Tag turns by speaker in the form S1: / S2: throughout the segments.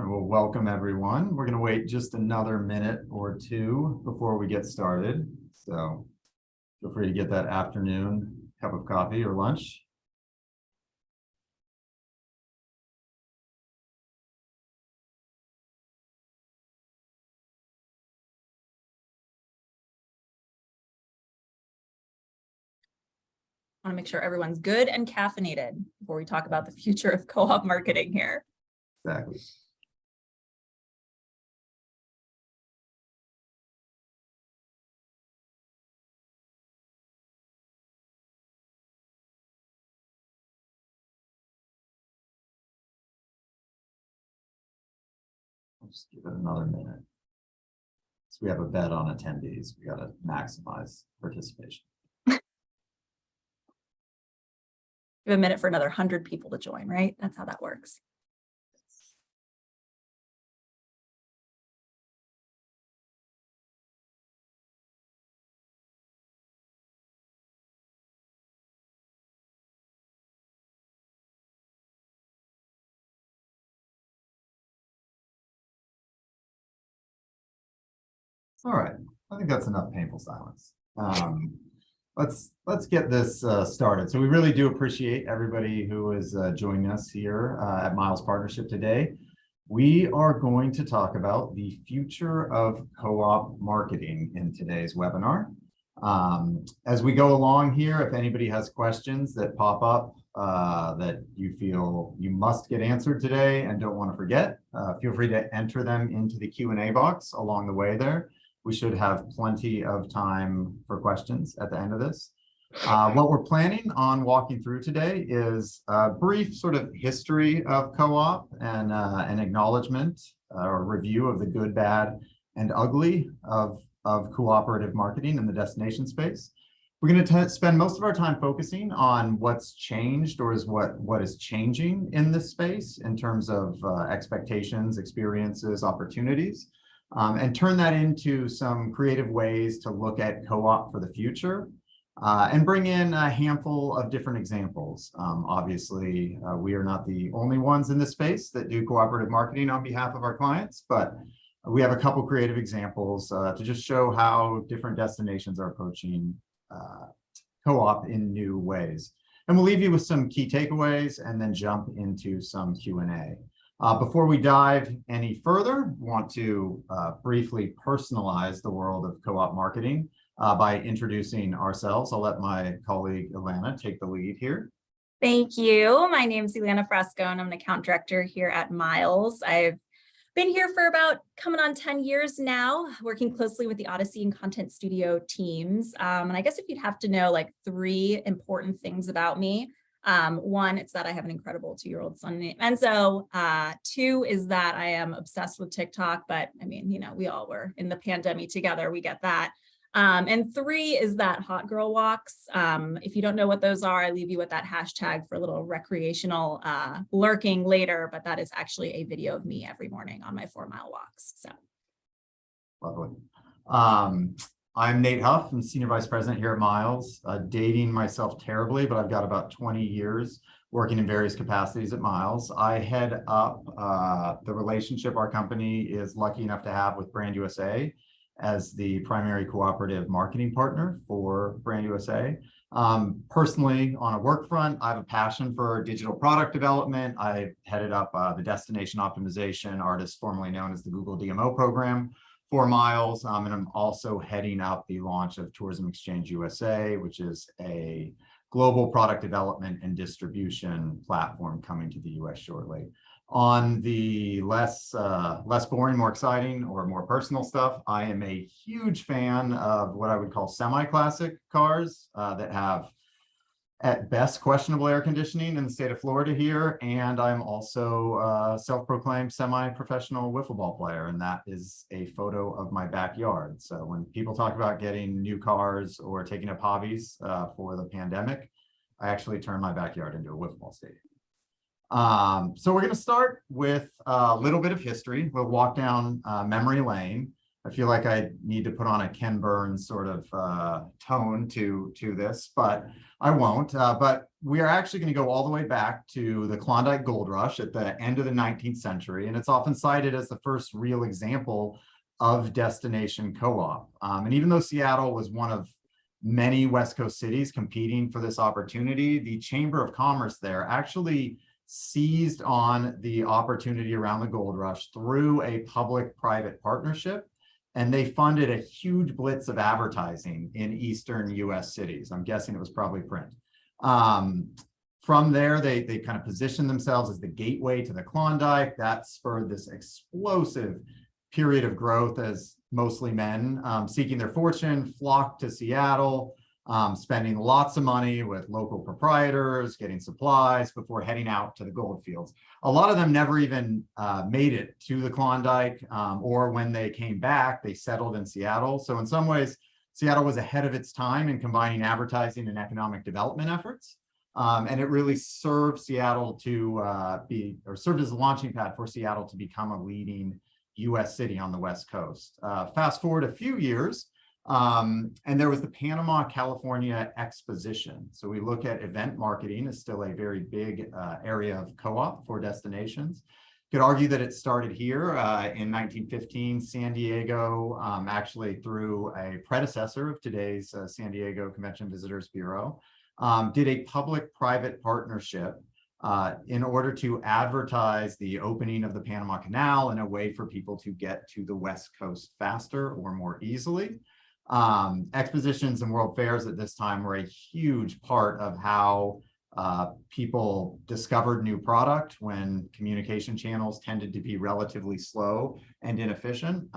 S1: right, well, welcome everyone. We're going to wait just another minute or two before we get started. So feel free to get that afternoon cup of coffee or lunch.
S2: I want to make sure everyone's good and caffeinated before we talk about the future of co-op marketing here.
S1: Exactly. I'll just give it another minute. So we have a bet on attendees. We got to maximize participation.
S2: We have a minute for another 100 people to join, right? That's how that works.
S1: All right, I think that's enough painful silence. Let's get this started. So we really do appreciate everybody who is joining us here at Miles Partnership today. We are going to talk about the future of co-op marketing in today's webinar. As we go along here, if anybody has questions that pop up that you feel you must get answered today and don't want to forget, feel free to enter them into the Q&A box along the way there. We should have plenty of time for questions at the end of this. What we're planning on walking through today is a brief sort of history of co-op and an acknowledgement or review of the good, bad, and ugly of cooperative marketing in the destination space. We're going to spend most of our time focusing on what's changed or is what is changing in this space in terms of expectations, experiences, opportunities. And turn that into some creative ways to look at co-op for the future and bring in a handful of different examples. Obviously, we are not the only ones in this space that do cooperative marketing on behalf of our clients, but we have a couple creative examples to just show how different destinations are approaching co-op in new ways. And we'll leave you with some key takeaways and then jump into some Q&A. Before we dive any further, want to briefly personalize the world of co-op marketing by introducing ourselves. I'll let my colleague Ilana take the lead here.
S2: Thank you. My name is Ilana Fresco, and I'm an account director here at Miles. I've been here for about coming on 10 years now, working closely with the Odyssey and Content Studio teams. And I guess if you'd have to know like 3 important things about me, one, it's that I have an incredible 2-year-old son named Enzo. 2 is that I am obsessed with TikTok, but I mean, you know, we all were in the pandemic together, we get that. And 3 is that hot girl walks. If you don't know what those are, I leave you with that hashtag for a little recreational lurking later, but that is actually a video of me every morning on my 4-mile walks. So.
S1: Lovely. I'm Nate Huff. I'm Senior Vice President here at Miles, dating myself terribly, but I've got about 20 years working in various capacities at Miles. I head up the relationship our company is lucky enough to have with Brand USA as the primary cooperative marketing partner for Brand USA. Personally, on a work front, I have a passion for digital product development. I headed up the destination optimization, artist formerly known as the Google DMO program, for Miles, and I'm also heading up the launch of Tourism Exchange USA, which is a global product development and distribution platform coming to the US shortly. On the less boring, more exciting, or more personal stuff, I am a huge fan of what I would call semi-classic cars that have at best questionable air conditioning in the state of Florida here, and I'm also a self-proclaimed semi-professional wiffle ball player, and that is a photo of my backyard. So when people talk about getting new cars or taking up hobbies for the pandemic, I actually turned my backyard into a wiffle ball stadium. So we're going to start with a little bit of history. We'll walk down memory lane. I feel like I need to put on a Ken Burns sort of tone to this, but I won't. But we are actually going to go all the way back to the Klondike Gold Rush at the end of the 19th century, and it's often cited as the first real example of destination co-op. And even though Seattle was one of many West Coast cities competing for this opportunity, the Chamber of Commerce there actually seized on the opportunity around the gold rush through a public-private partnership. And they funded a huge blitz of advertising in Eastern US cities. I'm guessing it was probably print. From there, they kind of positioned themselves as the gateway to the Klondike. That spurred this explosive period of growth as mostly men seeking their fortune flocked to Seattle, spending lots of money with local proprietors, getting supplies before heading out to the gold fields. A lot of them never even made it to the Klondike, or when they came back, they settled in Seattle. So in some ways, Seattle was ahead of its time in combining advertising and economic development efforts. And it really served Seattle to served as a launching pad for Seattle to become a leading US city on the West Coast. Fast forward a few years, and there was the Panama, California Exposition. So we look at event marketing as still a very big area of co-op for destinations. Could argue that it started here in 1915. San Diego, actually through a predecessor of today's San Diego Convention Visitors Bureau, did a public-private partnership in order to advertise the opening of the Panama Canal in a way for people to get to the West Coast faster or more easily. Expositions and world fairs at this time were a huge part of how people discovered new product when communication channels tended to be relatively slow and inefficient.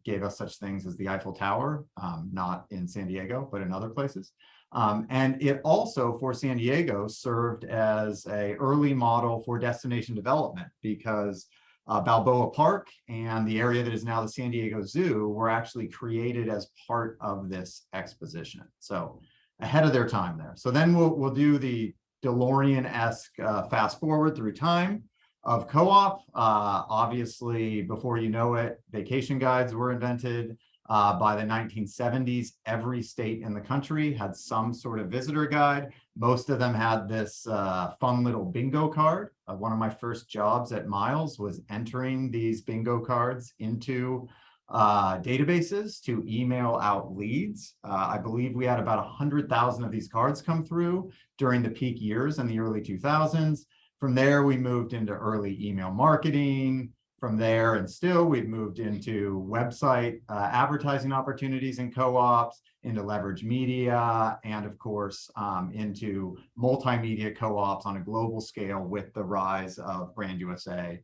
S1: Gave us such things as the Eiffel Tower, not in San Diego, but in other places. And it also, for San Diego, served as an early model for destination development because Balboa Park and the area that is now the San Diego Zoo were actually created as part of this exposition. So ahead of their time there. So then we'll do the DeLorean-esque fast forward through time of co-op. Obviously, before you know it, vacation guides were invented. By the 1970s, every state in the country had some sort of visitor guide. Most of them had this fun little bingo card. One of my first jobs at Miles was entering these bingo cards into databases to email out leads. I believe we had about 100,000 of these cards come through during the peak years in the early 2000s. From there, we moved into early email marketing. From there, and still, we've moved into website advertising opportunities and co-ops, into leverage media, and of course, into multimedia co-ops on a global scale with the rise of Brand USA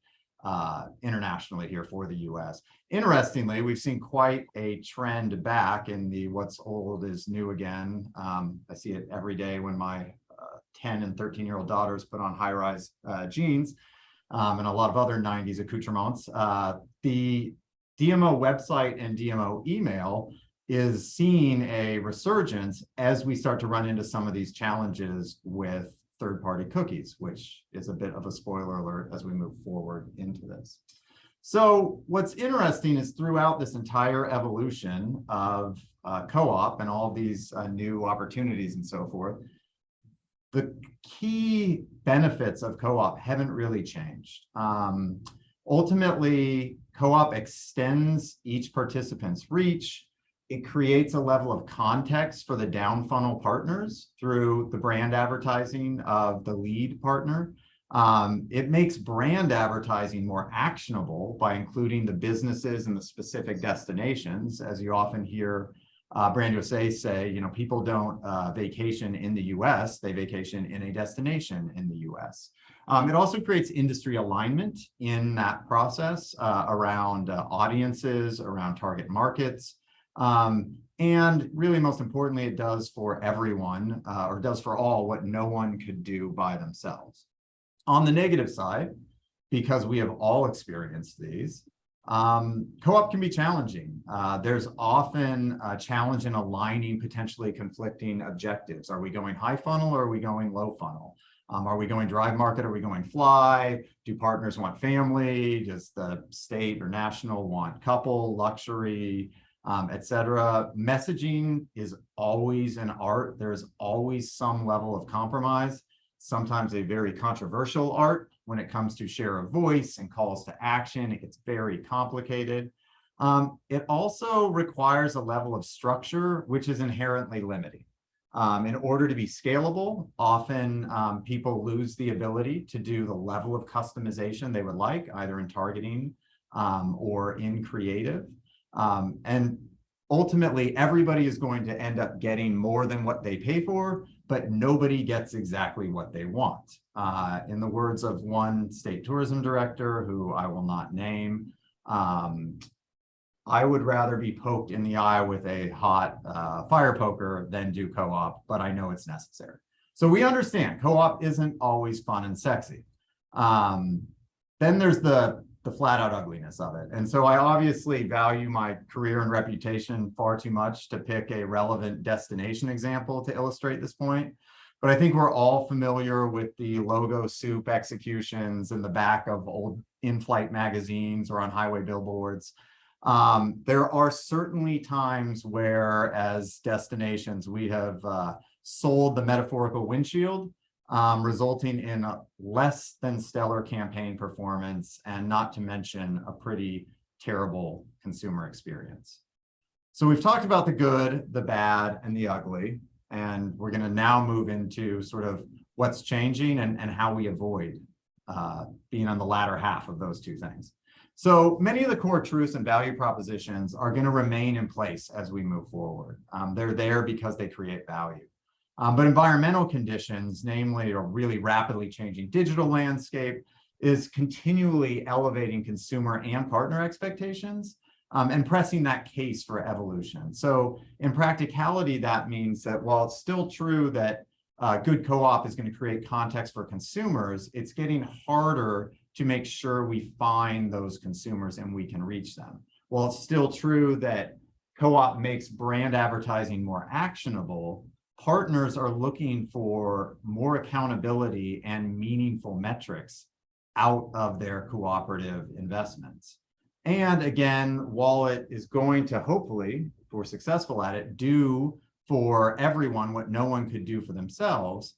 S1: internationally here for the US. Interestingly, we've seen quite a trend back in the what's old is new again. I see it every day when my 10 and 13-year-old daughters put on high-rise jeans. And a lot of other 90s accoutrements. The DMO website and DMO email is seeing a resurgence as we start to run into some of these challenges with third-party cookies, which is a bit of a spoiler alert as we move forward into this. So what's interesting is throughout this entire evolution of co-op and all these new opportunities and so forth, the key benefits of co-op haven't really changed. Ultimately, co-op extends each participant's reach. It creates a level of context for the down funnel partners through the brand advertising of the lead partner. It makes brand advertising more actionable by including the businesses and the specific destinations, as you often hear Brand USA say, you know, people don't vacation in the US, they vacation in a destination in the US. It also creates industry alignment in that process around audiences, around target markets. And really, most importantly, it does for everyone or does for all what no one could do by themselves. On the negative side, because we have all experienced these, co-op can be challenging. There's often a challenge in aligning potentially conflicting objectives. Are we going high funnel or are we going low funnel? Are we going drive market? Are we going fly? Do partners want family? Does the state or national want couple, luxury, etc.? Messaging is always an art. There's always some level of compromise, sometimes a very controversial art when it comes to share of voice and calls to action. It gets very complicated. It also requires a level of structure, which is inherently limiting. In order to be scalable, often people lose the ability to do the level of customization they would like, either in targeting or in creative. And ultimately, everybody is going to end up getting more than what they pay for, but nobody gets exactly what they want. In the words of one state tourism director, who I will not name, I would rather be poked in the eye with a hot fire poker than do co-op, but I know it's necessary. So we understand co-op isn't always fun and sexy. Then there's the flat out ugliness of it. And so I obviously value my career and reputation far too much to pick a relevant destination example to illustrate this point. But I think we're all familiar with the logo soup executions in the back of old in-flight magazines or on highway billboards. There are certainly times where, as destinations, we have sold the metaphorical windshield, resulting in a less than stellar campaign performance, and not to mention a pretty terrible consumer experience. So we've talked about the good, the bad, and the ugly, and we're going to now move into sort of what's changing and how we avoid being on the latter half of those two things. So many of the core truths and value propositions are going to remain in place as we move forward. They're there because they create value. But environmental conditions, namely a really rapidly changing digital landscape, is continually elevating consumer and partner expectations and pressing that case for evolution. So in practicality, that means that while it's still true that good co-op is going to create context for consumers, it's getting harder to make sure we find those consumers and we can reach them. While it's still true that co-op makes brand advertising more actionable, partners are looking for more accountability and meaningful metrics out of their cooperative investments. And again, while it is going to hopefully, if we're successful at it, do for everyone what no one could do for themselves,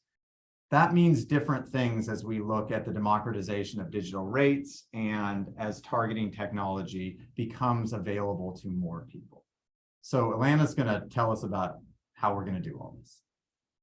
S1: that means different things as we look at the democratization of digital rates and as targeting technology becomes available to more people. So Alana's going to tell us about how we're going to do all this.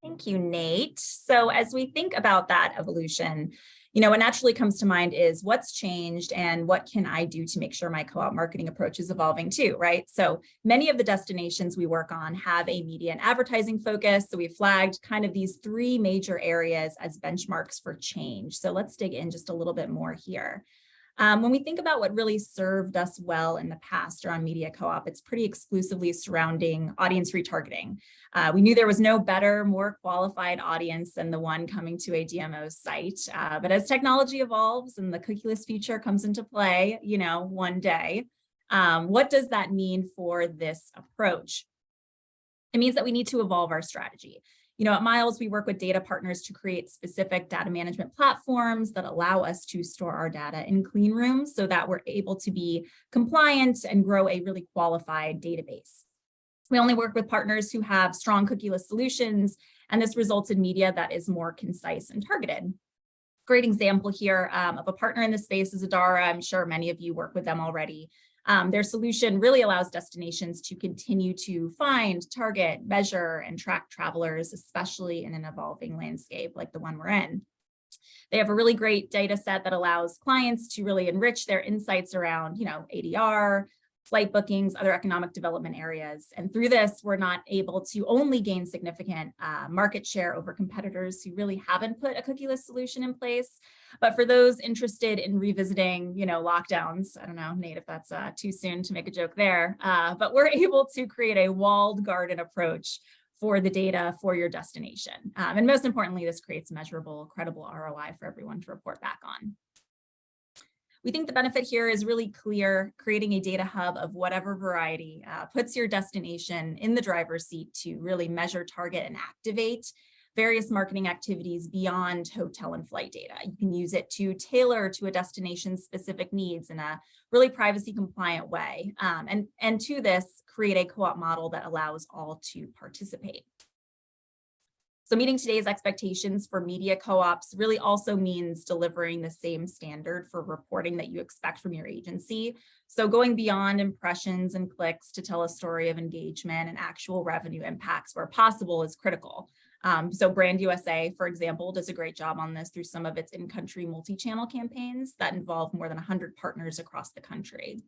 S2: Thank you, Nate. So as we think about that evolution, what naturally comes to mind is what's changed and what can I do to make sure my co-op marketing approach is evolving too, right? So many of the destinations we work on have a media and advertising focus. So we've flagged kind of these three major areas as benchmarks for change. So let's dig in just a little bit more here. When we think about what really served us well in the past around media co-op, it's pretty exclusively surrounding audience retargeting. We knew there was no better, more qualified audience than the one coming to a DMO site. But as technology evolves and the cookieless feature comes into play, one day, what does that mean for this approach? It means that we need to evolve our strategy. At Miles, we work with data partners to create specific data management platforms that allow us to store our data in clean rooms so that we're able to be compliant and grow a really qualified database. We only work with partners who have strong cookieless solutions, and this results in media that is more concise and targeted. Great example here of a partner in this space is Adara. I'm sure many of you work with them already. Their solution really allows destinations to continue to find, target, measure, and track travelers, especially in an evolving landscape like the one we're in. They have a really great data set that allows clients to really enrich their insights around, ADR, flight bookings, other economic development areas. And through this, we're not able to only gain significant market share over competitors who really haven't put a cookieless solution in place. But for those interested in revisiting, lockdowns, I don't know, Nate, if that's too soon to make a joke there, but we're able to create a walled garden approach for the data for your destination. And most importantly, this creates measurable, credible ROI for everyone to report back on. We think the benefit here is really clear. Creating a data hub of whatever variety puts your destination in the driver's seat to really measure, target, and activate various marketing activities beyond hotel and flight data. You can use it to tailor to a destination's specific needs in a really privacy compliant way. And to this, create a co-op model that allows all to participate. So meeting today's expectations for media co-ops really also means delivering the same standard for reporting that you expect from your agency. So going beyond impressions and clicks to tell a story of engagement and actual revenue impacts where possible is critical. So Brand USA, for example, does a great job on this through some of its in-country multi-channel campaigns that involve more than 100 partners across the country.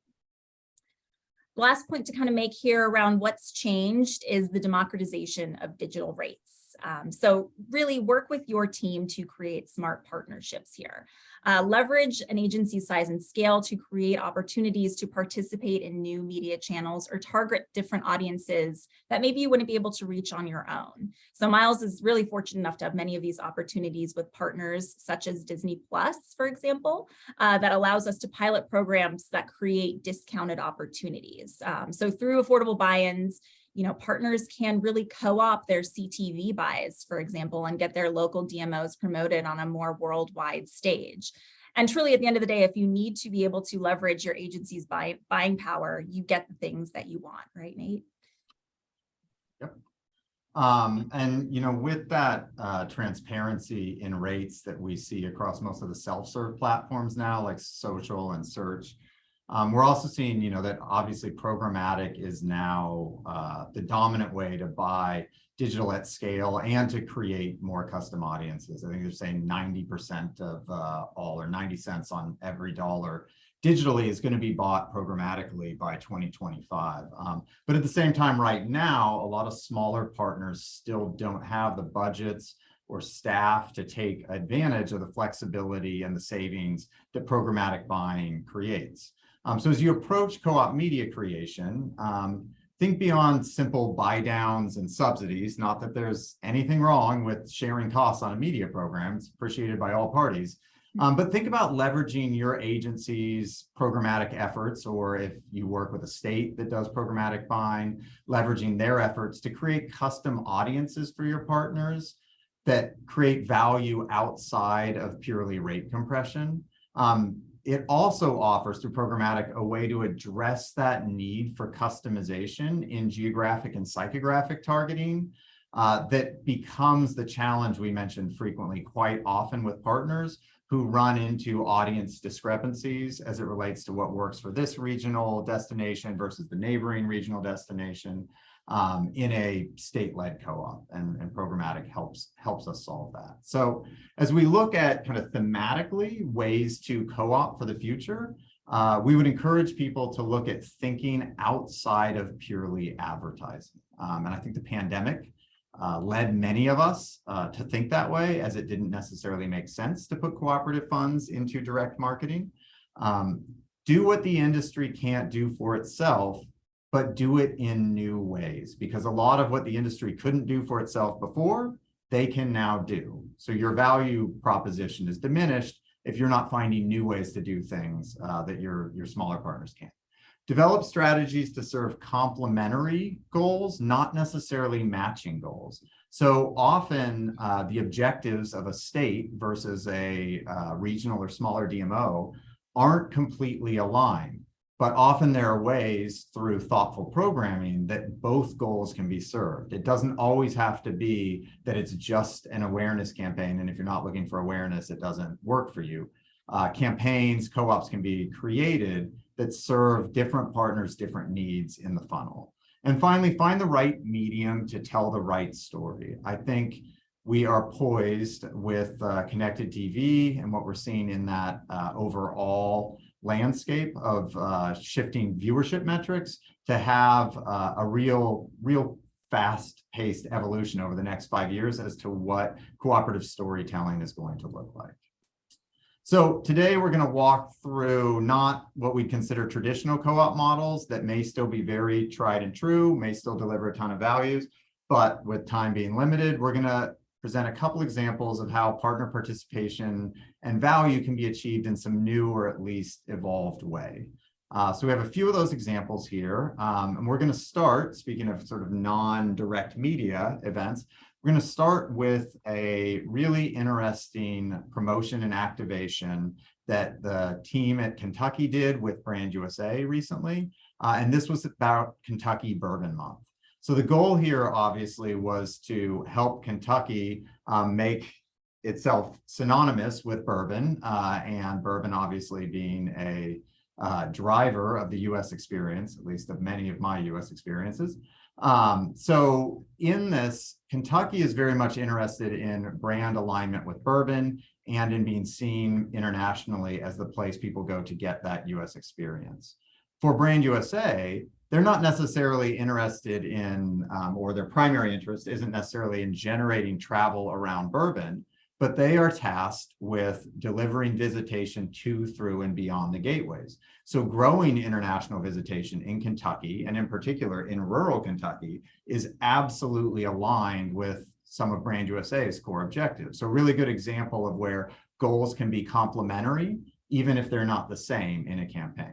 S2: The last point to kind of make here around what's changed is the democratization of digital rates. So really work with your team to create smart partnerships here. Leverage an agency's size and scale to create opportunities to participate in new media channels or target different audiences that maybe you wouldn't be able to reach on your own. So Miles is really fortunate enough to have many of these opportunities with partners such as Disney Plus, for example, that allows us to pilot programs that create discounted opportunities. So through affordable buy-ins, partners can really co-opt their CTV buys, for example, and get their local DMOs promoted on a more worldwide stage. And truly, at the end of the day, if you need to be able to leverage your agency's buying power, you get the things that you want, right, Nate?
S1: Yep. And with that transparency in rates that we see across most of the self-serve platforms now, like social and search, we're also seeing, that obviously programmatic is now the dominant way to buy digital at scale and to create more custom audiences. I think they're saying 90% of all, or 90 cents on every dollar digitally is going to be bought programmatically by 2025. But at the same time, right now, a lot of smaller partners still don't have the budgets or staff to take advantage of the flexibility and the savings that programmatic buying creates. So as you approach co-op media creation, think beyond simple buy downs and subsidies. Not that there's anything wrong with sharing costs on a media program, it's appreciated by all parties. But think about leveraging your agency's programmatic efforts, or if you work with a state that does programmatic buying, leveraging their efforts to create custom audiences for your partners that create value outside of purely rate compression. It also offers through programmatic a way to address that need for customization in geographic and psychographic targeting that becomes the challenge we mentioned frequently quite often with partners who run into audience discrepancies as it relates to what works for this regional destination versus the neighboring regional destination in a state-led co-op, and programmatic helps us solve that. So as we look at kind of thematically ways to co-op for the future, we would encourage people to look at thinking outside of purely advertising. And I think the pandemic led many of us to think that way, as it didn't necessarily make sense to put cooperative funds into direct marketing. Do what the industry can't do for itself, but do it in new ways, because a lot of what the industry couldn't do for itself before, they can now do. So your value proposition is diminished if you're not finding new ways to do things that your smaller partners can't. Develop strategies to serve complementary goals, not necessarily matching goals. So often the objectives of a state versus a regional or smaller DMO aren't completely aligned. But often there are ways through thoughtful programming that both goals can be served. It doesn't always have to be that it's just an awareness campaign, and if you're not looking for awareness, it doesn't work for you. Campaigns, co-ops can be created that serve different partners, different needs in the funnel. And finally, find the right medium to tell the right story. I think we are poised with connected TV and what we're seeing in that overall landscape of shifting viewership metrics to have a real fast-paced evolution over the next 5 years as to what cooperative storytelling is going to look like. So today we're going to walk through not what we consider traditional co-op models that may still be very tried and true, may still deliver a ton of values, but with time being limited, we're going to present a couple examples of how partner participation and value can be achieved in some new or at least evolved way. So we have a few of those examples here, and we're going to start, speaking of sort of non-direct media events, we're going to start with a really interesting promotion and activation that the team at Kentucky did with Brand USA recently, and this was about Kentucky Bourbon Month. So the goal here obviously was to help Kentucky make itself synonymous with bourbon, and bourbon obviously being a driver of the US experience, at least of many of my US experiences. So in this, Kentucky is very much interested in brand alignment with bourbon and in being seen internationally as the place people go to get that US experience. For Brand USA, they're not necessarily interested in, or their primary interest isn't necessarily in generating travel around bourbon, but they are tasked with delivering visitation to, through, and beyond the gateways. So growing international visitation in Kentucky, and in particular in rural Kentucky, is absolutely aligned with some of Brand USA's core objectives. So a really good example of where goals can be complementary, even if they're not the same in a campaign.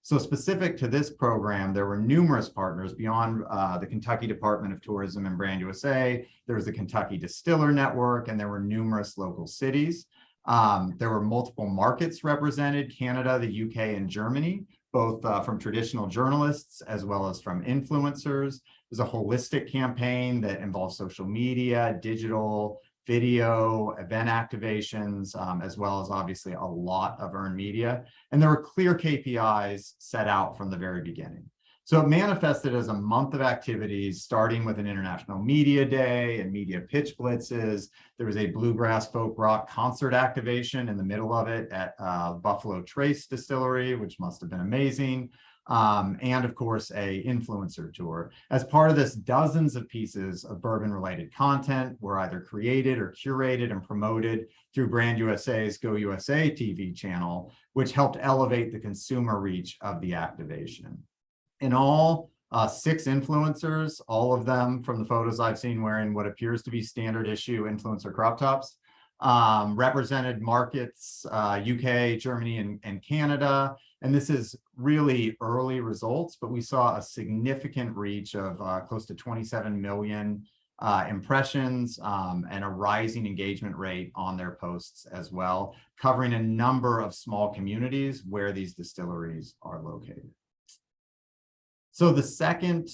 S1: So specific to this program, there were numerous partners beyond the Kentucky Department of Tourism and Brand USA. There was the Kentucky Distiller Network, and there were numerous local cities. There were multiple markets represented: Canada, the UK, and Germany, both from traditional journalists as well as from influencers. It was a holistic campaign that involved social media, digital, video, event activations, as well as obviously a lot of earned media. And there were clear KPIs set out from the very beginning. So it manifested as a month of activities, starting with an international media day and media pitch blitzes. There was a bluegrass folk rock concert activation in the middle of it at Buffalo Trace Distillery, which must have been amazing. And of course, a influencer tour. As part of this, dozens of pieces of bourbon-related content were either created or curated and promoted through Brand USA's Go USA TV channel, which helped elevate the consumer reach of the activation. In all, 6 influencers, all of them from the photos I've seen wearing what appears to be standard issue influencer crop tops, represented markets, UK, Germany, and Canada. And this is really early results, but we saw a significant reach of close to 27 million impressions and a rising engagement rate on their posts as well, covering a number of small communities where these distilleries are located. So the second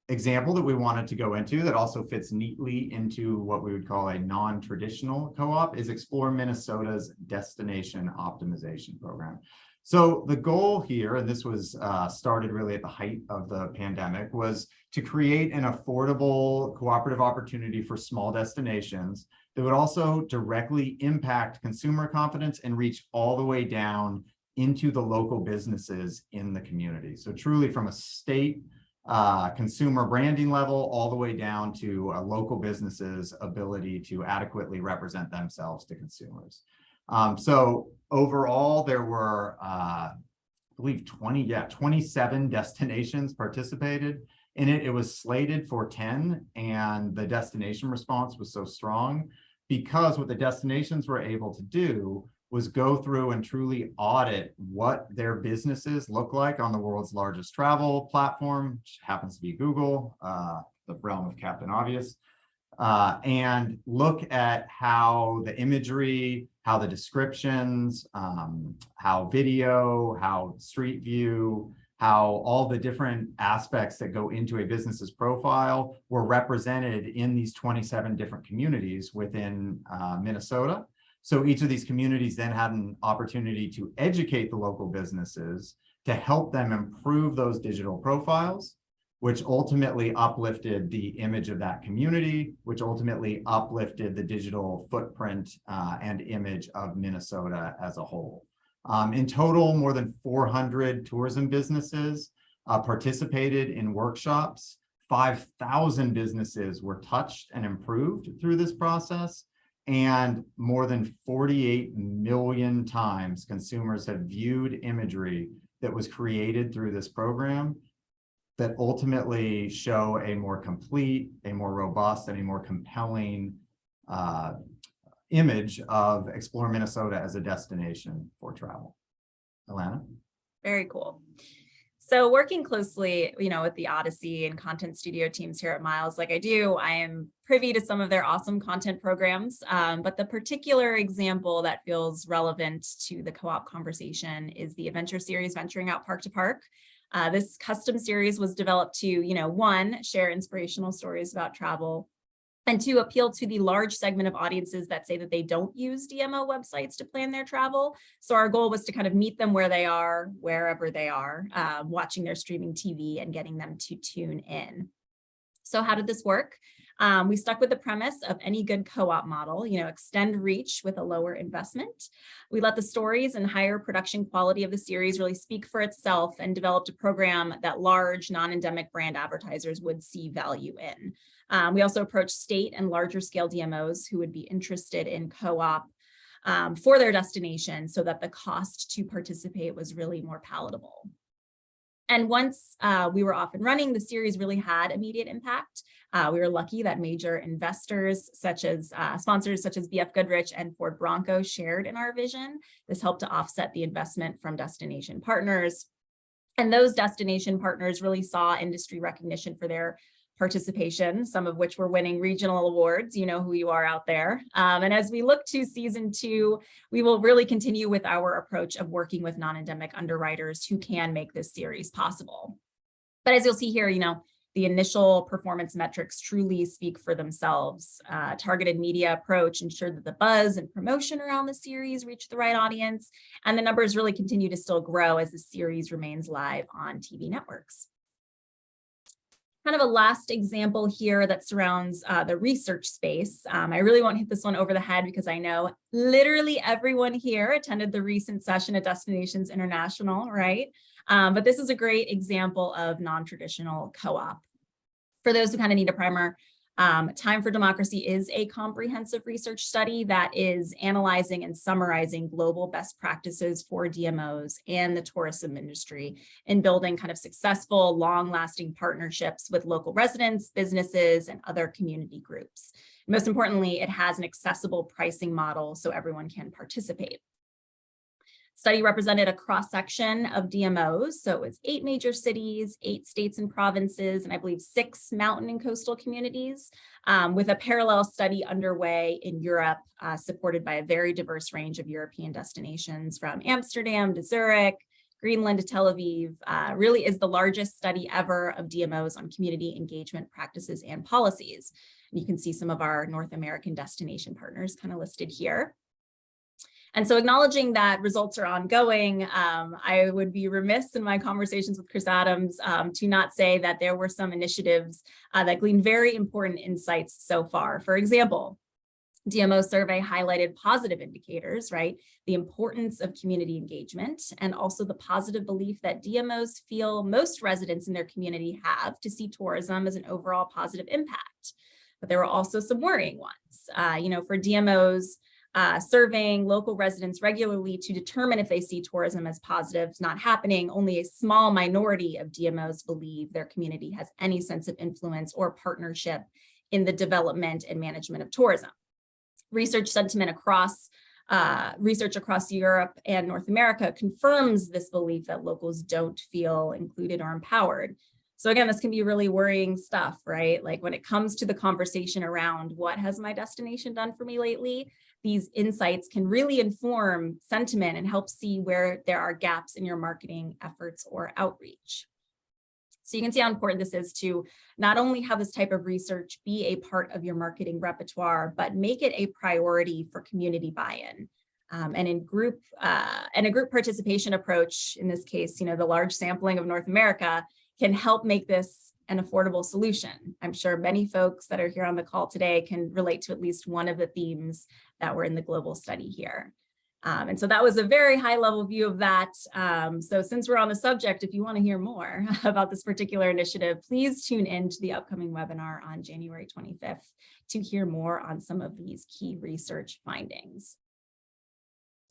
S1: example that we wanted to go into that also fits neatly into what we would call a non-traditional co-op is Explore Minnesota's Destination Optimization Program. So the goal here, and this was started really at the height of the pandemic, was to create an affordable cooperative opportunity for small destinations that would also directly impact consumer confidence and reach all the way down into the local businesses in the community. So truly from a state consumer branding level all the way down to local businesses' ability to adequately represent themselves to consumers. So overall, there were, I believe 27 destinations participated in it. It was slated for 10, and the destination response was so strong because what the destinations were able to do was go through and truly audit what their businesses look like on the world's largest travel platform, which happens to be Google, the realm of Captain Obvious, and look at how the imagery, how the descriptions, how video, how street view, how all the different aspects that go into a business's profile were represented in these 27 different communities within Minnesota. So each of these communities then had an opportunity to educate the local businesses to help them improve those digital profiles, which ultimately uplifted the image of that community, which ultimately uplifted the digital footprint and image of Minnesota as a whole. In total, more than 400 tourism businesses participated in workshops. 5,000 businesses were touched and improved through this process. And more than 48 million times consumers have viewed imagery that was created through this program that ultimately show a more complete, a more robust, and a more compelling image of Explore Minnesota as a destination for travel. Alana?
S2: Very cool. So working closely, with the Odyssey and content studio teams here at Miles, like I do, I am privy to some of their awesome content programs. But the particular example that feels relevant to the co-op conversation is the adventure series, Venturing Out Park to Park. This custom series was developed to, one, share inspirational stories about travel, and two, appeal to the large segment of audiences that say that they don't use DMO websites to plan their travel. So our goal was to kind of meet them where they are, wherever they are, watching their streaming TV and getting them to tune in. So how did this work? We stuck with the premise of any good co-op model, extend reach with a lower investment. We let the stories and higher production quality of the series really speak for itself and developed a program that large non-endemic brand advertisers would see value in. We also approached state and larger scale DMOs who would be interested in co-op for their destination so that the cost to participate was really more palatable. And once we were off and running, the series really had immediate impact. We were lucky that major investors, such as sponsors such as BF Goodrich and Ford Bronco, shared in our vision. This helped to offset the investment from destination partners. And those destination partners really saw industry recognition for their participation, some of which were winning regional awards. You know who you are out there. And as we look to season 2, we will really continue with our approach of working with non-endemic underwriters who can make this series possible. But as you'll see here, the initial performance metrics truly speak for themselves. Targeted media approach ensured that the buzz and promotion around the series reached the right audience, and the numbers really continue to still grow as the series remains live on TV networks. Kind of a last example here that surrounds the research space. I really won't hit this one over the head because I know literally everyone here attended the recent session at Destinations International, right? But this is a great example of non-traditional co-op. For those who kind of need a primer, Time for Democracy is a comprehensive research study that is analyzing and summarizing global best practices for DMOs and the tourism industry in building kind of successful, long-lasting partnerships with local residents, businesses, and other community groups. Most importantly, it has an accessible pricing model so everyone can participate. Study represented a cross-section of DMOs, so it was 8 major cities, 8 states and provinces, and I believe 6 mountain and coastal communities, with a parallel study underway in Europe, supported by a very diverse range of European destinations from Amsterdam to Zurich, Greenland to Tel Aviv. Really is the largest study ever of DMOs on community engagement practices and policies. And you can see some of our North American destination partners kind of listed here. And so acknowledging that results are ongoing, I would be remiss in my conversations with Chris Adams to not say that there were some initiatives that gleaned very important insights so far. For example, DMO survey highlighted positive indicators, right? The importance of community engagement and also the positive belief that DMOs feel most residents in their community have to see tourism as an overall positive impact. But there were also some worrying ones. For DMOs, surveying local residents regularly to determine if they see tourism as positive is not happening. Only a small minority of DMOs believe their community has any sense of influence or partnership in the development and management of tourism. Research sentiment across Europe and North America confirms this belief that locals don't feel included or empowered. So again, this can be really worrying stuff, right? Like when it comes to the conversation around what has my destination done for me lately, these insights can really inform sentiment and help see where there are gaps in your marketing efforts or outreach. So you can see how important this is to not only have this type of research be a part of your marketing repertoire, but make it a priority for community buy-in. And a group participation approach, in this case, the large sampling of North America, can help make this an affordable solution. I'm sure many folks that are here on the call today can relate to at least one of the themes that were in the global study here. And so that was a very high level view of that. So since we're on the subject, if you want to hear more about this particular initiative, please tune in to the upcoming webinar on January 25th to hear more on some of these key research findings.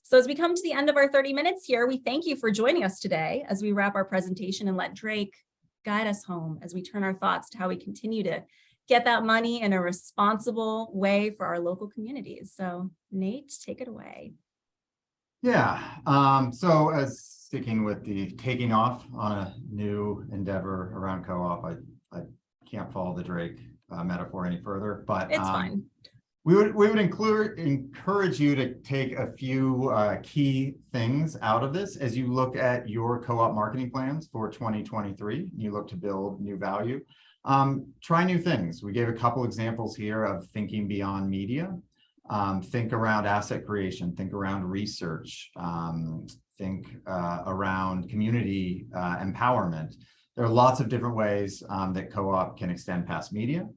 S2: So as we come to the end of our 30 minutes here, we thank you for joining us today as we wrap our presentation and let Drake guide us home as we turn our thoughts to how we continue to get that money in a responsible way for our local communities. So Nate, take it away.
S1: Yeah, so as sticking with the taking off on a new endeavor around co-op. I can't follow the Drake metaphor any further, but
S2: It's fine.
S1: we would encourage you to take a few key things out of this as you look at your co-op marketing plans for 2023. You look to build new value. Try new things. We gave a couple examples here of thinking beyond media. Think around asset creation, think around research, think around community empowerment. There are lots of different ways that co-op can extend past media.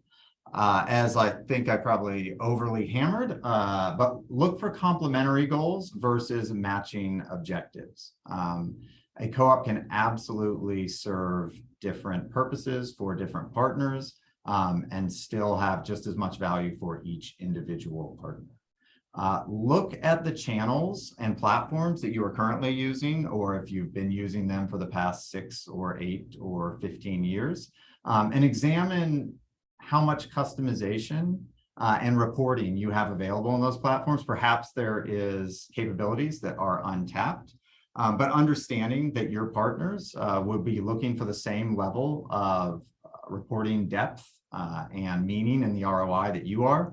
S1: As I think I probably overly hammered, but look for complementary goals versus matching objectives. A co-op can absolutely serve different purposes for different partners and still have just as much value for each individual partner. Look at the channels and platforms that you are currently using, or if you've been using them for the past 6 or 8 or 15 years, and examine how much customization and reporting you have available on those platforms. Perhaps there is capabilities that are untapped, but understanding that your partners would be looking for the same level of reporting depth and meaning in the ROI that you are.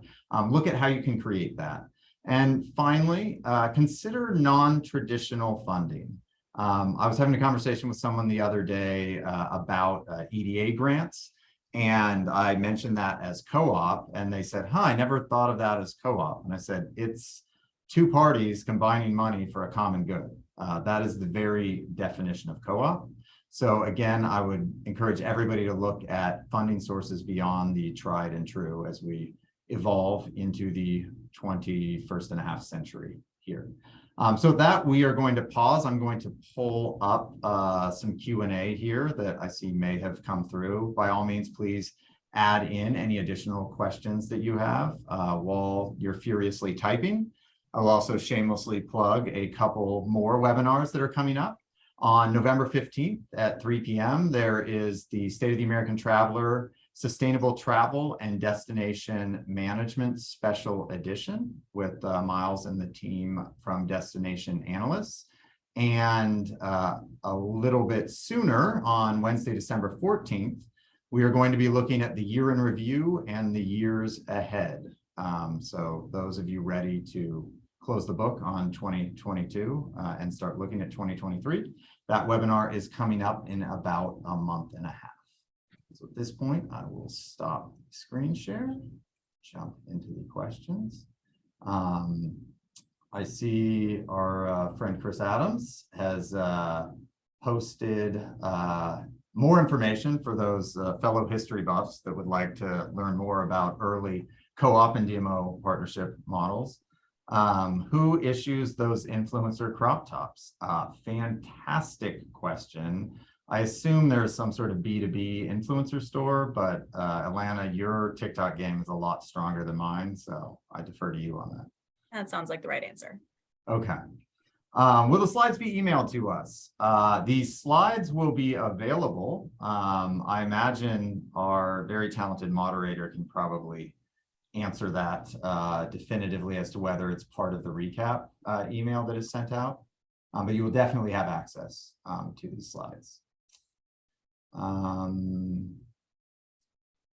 S1: Look at how you can create that. And finally, consider non-traditional funding. I was having a conversation with someone the other day about EDA grants, and I mentioned that as co-op, and they said, I never thought of that as co-op. And I said, it's two parties combining money for a common good. That is the very definition of co-op. So again, I would encourage everybody to look at funding sources beyond the tried and true as we evolve into the 21st and a half century here. So that we are going to pause. I'm going to pull up some Q&A here that I see may have come through. By all means, please add in any additional questions that you have while you're furiously typing. I'll also shamelessly plug a couple more webinars that are coming up. On November 15th at 3 p.m., there is the State of the American Traveler Sustainable Travel and Destination Management Special Edition with Miles and the team from Destination Analysts. And a little bit sooner, on Wednesday, December 14th, we are going to be looking at the year in review and the years ahead. So those of you ready to close the book on 2022 and start looking at 2023, that webinar is coming up in about a month and a half. So at this point, I will stop screen share, jump into the questions. I see our friend Chris Adams has posted more information for those fellow history buffs that would like to learn more about early co-op and DMO partnership models. Who issues those influencer crop tops? Fantastic question. I assume there's some sort of B2B influencer store, but Alana, your TikTok game is a lot stronger than mine, so I defer to you on that.
S2: That sounds like the right answer.
S1: Okay. Will the slides be emailed to us? These slides will be available. I imagine our very talented moderator can probably answer that definitively as to whether it's part of the recap email that is sent out, but you will definitely have access to these slides.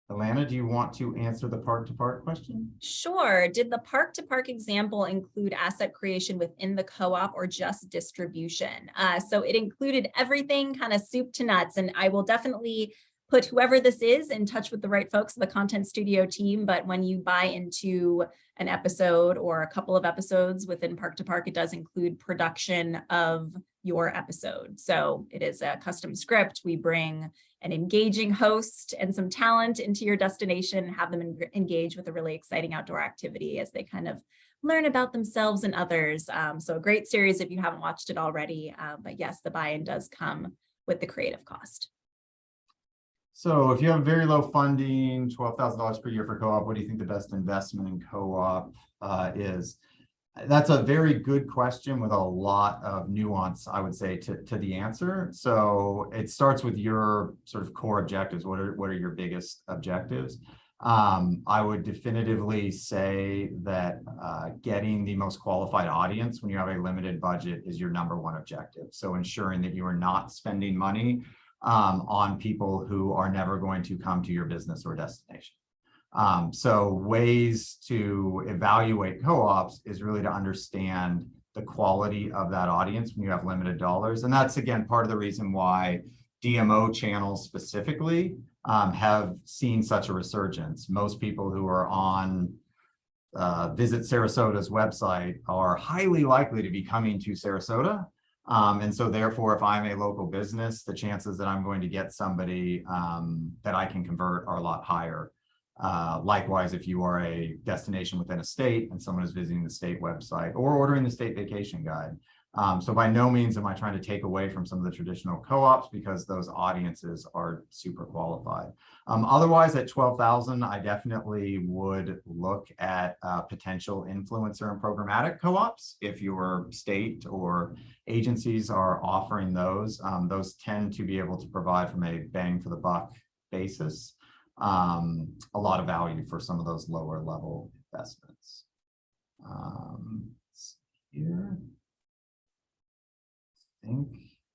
S1: Alana, do you want to answer the park-to-park question?
S2: Sure. Did the park-to-park example include asset creation within the co-op or just distribution? So it included everything, kind of soup to nuts, and I will definitely put whoever this is in touch with the right folks, the content studio team. But when you buy into an episode or a couple of episodes within Park to Park, it does include production of your episode. So it is a custom script. We bring an engaging host and some talent into your destination, have them engage with a really exciting outdoor activity as they kind of learn about themselves and others. So a great series if you haven't watched it already. But yes, the buy-in does come with the creative cost.
S1: So if you have very low funding, $12,000 per year for co-op, what do you think the best investment in co-op is? That's a very good question with a lot of nuance, I would say, to the answer. So it starts with your sort of core objectives. What are your biggest objectives? I would definitively say that getting the most qualified audience when you have a limited budget is your number one objective. So ensuring that you are not spending money on people who are never going to come to your business or destination. So ways to evaluate co-ops is really to understand the quality of that audience when you have limited dollars. And that's, again, part of the reason why DMO channels specifically have seen such a resurgence. Most people who are on Visit Sarasota's website are highly likely to be coming to Sarasota. And so therefore, if I'm a local business, the chances that I'm going to get somebody that I can convert are a lot higher. Likewise, if you are a destination within a state and someone is visiting the state website or ordering the state vacation guide. So by no means am I trying to take away from some of the traditional co-ops, because those audiences are super qualified. Otherwise, at 12,000, I definitely would look at potential influencer and programmatic co-ops. If your state or agencies are offering those, those tend to be able to provide, from a bang for the buck basis, a lot of value for some of those lower level investments. Here. Think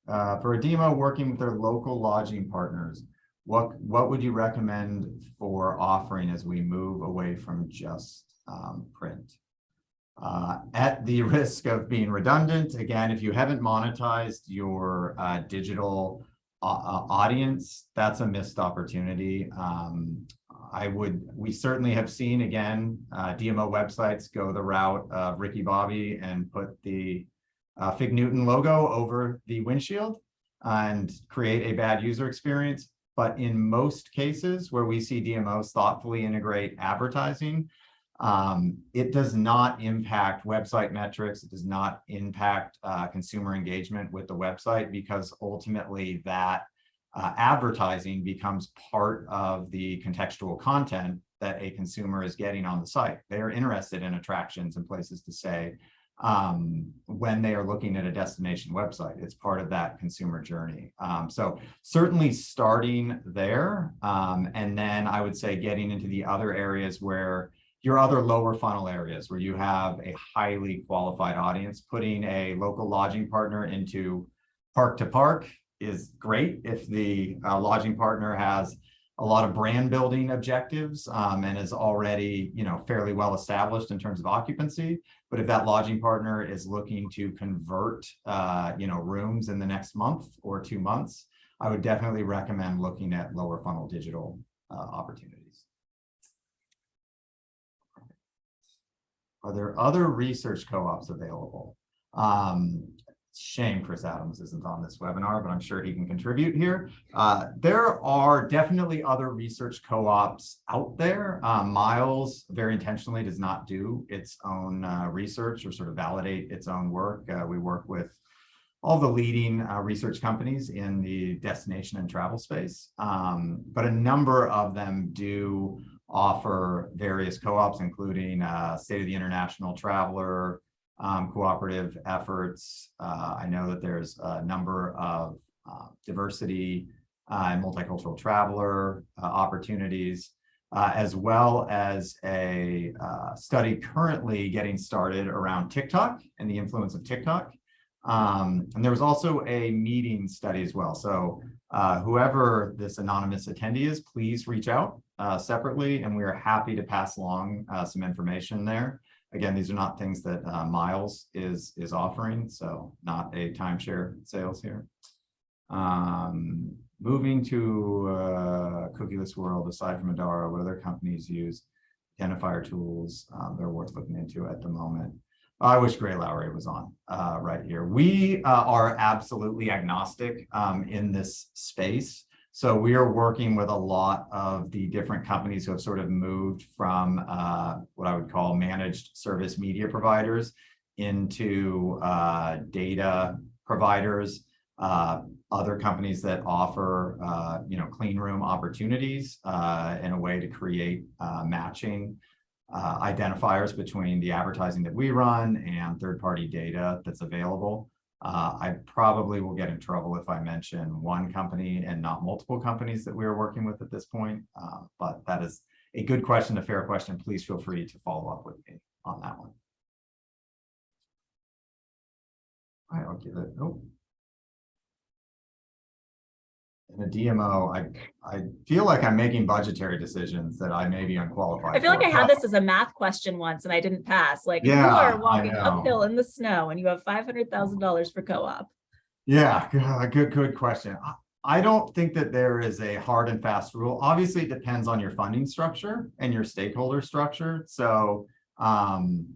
S1: for a DMO working with their local lodging partners, what would you recommend for offering as we move away from just print? At the risk of being redundant, again, if you haven't monetized your digital audience, that's a missed opportunity. We certainly have seen, again, DMO websites go the route of Ricky Bobby and put the Fig Newton logo over the windshield and create a bad user experience. But in most cases where we see DMOs thoughtfully integrate advertising, it does not impact website metrics. It does not impact consumer engagement with the website, because ultimately that advertising becomes part of the contextual content that a consumer is getting on the site. They are interested in attractions and places to stay when they are looking at a destination website. It's part of that consumer journey. So certainly starting there, and then I would say getting into the other areas where your other lower funnel areas where you have a highly qualified audience. Putting a local lodging partner into park to park is great if the lodging partner has a lot of brand building objectives and is already, fairly well established in terms of occupancy. But if that lodging partner is looking to convert, rooms in the next month or 2 months, I would definitely recommend looking at lower funnel digital opportunities. Are there other research co-ops available? Shame Chris Adams isn't on this webinar, but I'm sure he can contribute here. There are definitely other research co-ops out there. Miles very intentionally does not do its own research or sort of validate its own work. We work with all the leading research companies in the destination and travel space, but a number of them do offer various co-ops, including State of the International Traveler, cooperative efforts. I know that there's a number of diversity and multicultural traveler opportunities, as well as a study currently getting started around TikTok and the influence of TikTok. And there was also a meeting study as well. So whoever this anonymous attendee is, please reach out separately, and we are happy to pass along some information there. Again, these are not things that Miles is offering, so not a timeshare sales here. Moving to cookieless world, aside from Adara, what other companies use identifier tools they're worth looking into at the moment? I wish Gray Lowry was on right here. We are absolutely agnostic in this space. So we are working with a lot of the different companies who have sort of moved from what I would call managed service media providers into data providers, other companies that offer clean room opportunities in a way to create matching identifiers between the advertising that we run and third-party data that's available. I probably will get in trouble if I mention one company and not multiple companies that we are working with at this point, but that is a good question, a fair question, please feel free to follow up with me on that one. All right, I'll give it, oh. In a DMO, I feel like I'm making budgetary decisions that I may be unqualified
S2: I feel like
S1: for.
S2: I had this as a math question once and I didn't pass. Like, if you
S1: Yeah,
S2: are
S1: I
S2: walking
S1: know.
S2: uphill in the snow and you have $500,000 for co-op.
S1: Yeah, good question. I don't think that there is a hard and fast rule. Obviously, it depends on your funding structure and your stakeholder structure. So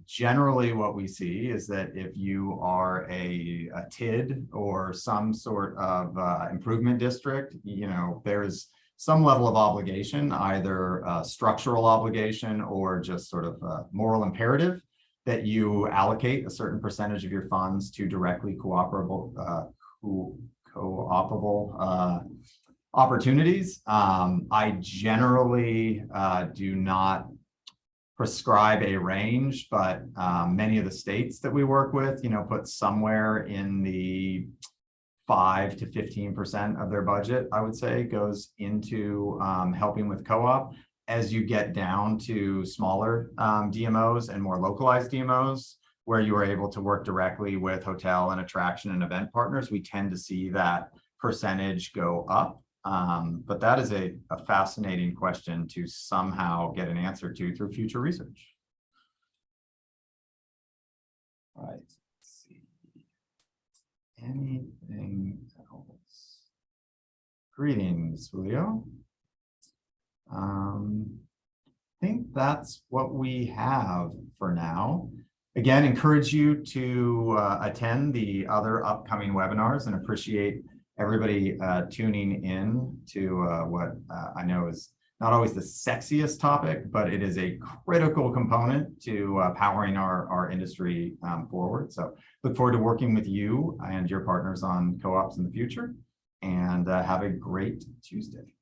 S1: generally what we see is that if you are a TID or some sort of improvement district, you know, there's some level of obligation, either structural obligation or just sort of moral imperative that you allocate a certain percentage of your funds to directly co-operable opportunities. I generally do not prescribe a range, but many of the states that we work with, you know, put somewhere in the 5 to 15% of their budget, I would say, goes into helping with co-op. As you get down to smaller DMOs and more localized DMOs, where you are able to work directly with hotel and attraction and event partners, we tend to see that percentage go up. But that is a fascinating question to somehow get an answer to through future research. All right, let's see. Anything else? Greetings, Julio. I think that's what we have for now. Again, encourage you to attend the other upcoming webinars and appreciate everybody tuning in to what I know is not always the sexiest topic, but it is a critical component to powering our industry forward. So look forward to working with you and your partners on co-ops in the future, and have a great Tuesday.